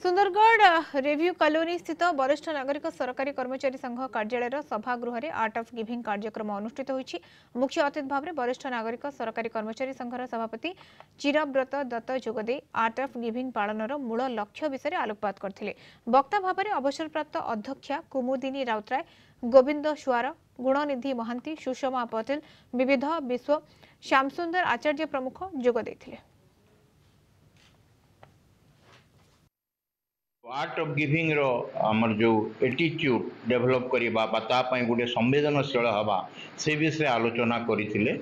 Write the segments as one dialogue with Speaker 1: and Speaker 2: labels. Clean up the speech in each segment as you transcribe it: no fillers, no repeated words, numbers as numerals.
Speaker 1: Sundargarh review colony स्थित वरिष्ठ नागरिक सरकारी कर्मचारी संघ कार्यालय सभागृह में आर्ट ऑफ गिविंग कार्यक्रम अनुष्ठित होईछि। मुख्य अतिथि भाव में वरिष्ठ नागरिक सरकारी कर्मचारी संघर सभापति चिरव्रत दत्त जोगदे आर्ट ऑफ गिविंग पालनर मूल लक्ष्य विषय आलोकपात करथिले। वक्ता भाव में अवसरप्राप्त अध्यक्षा कुमुदिनी राउतराय, गोविंद सुआर, गुणनिधि महांती, सुषमा पटेल, विविध विश्व, श्यामसुंदर आचार्य प्रमुख जोग देथिले।
Speaker 2: आर्ट ऑफ गिविंग रो हमर जो एटीट्यूड डेवलप करिबा बता पई गुटे संवेदनशील हवा से विषय आलोचना करिथिले।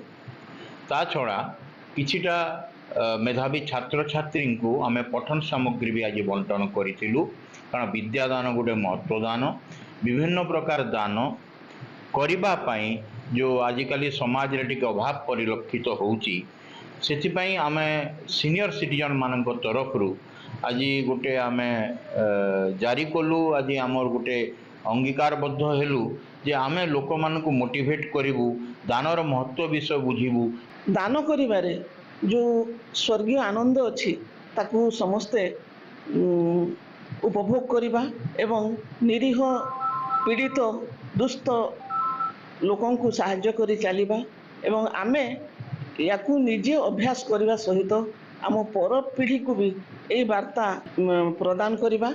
Speaker 2: ता छड़ा किछिटा मेधावी छात्र छात्री को आमे पठन सामग्री भी आज बंटन करिथिलु। कारण विद्यादान गुटे महत्वदान विभिन्न प्रकार दान करिबा पई जो आजिकली समाज रे टिके अभाव परिलक्षित होउची, सेथिपई आमे सीनियर सिटीजन मानक तरफ रु आज गोटे आमे जारी कलु। आज आमर गोटे अंगीकारबद्ध हेलु जे आमे लोक मानक मोटिवेट करिवु, दानर महत्व विषय बुझिवु।
Speaker 3: दान करिबारे जो स्वर्गीय आनंद अछि ताकू समस्ते उपभोग करिबा एवं निरीह पीड़ित दुष्ट लोकन को सहाय्य करि चलिबा एवं आमे याकू निजे अभ्यास करने सहित आम पर पीढ़ी को भी यही वार्ता प्रदान करवा।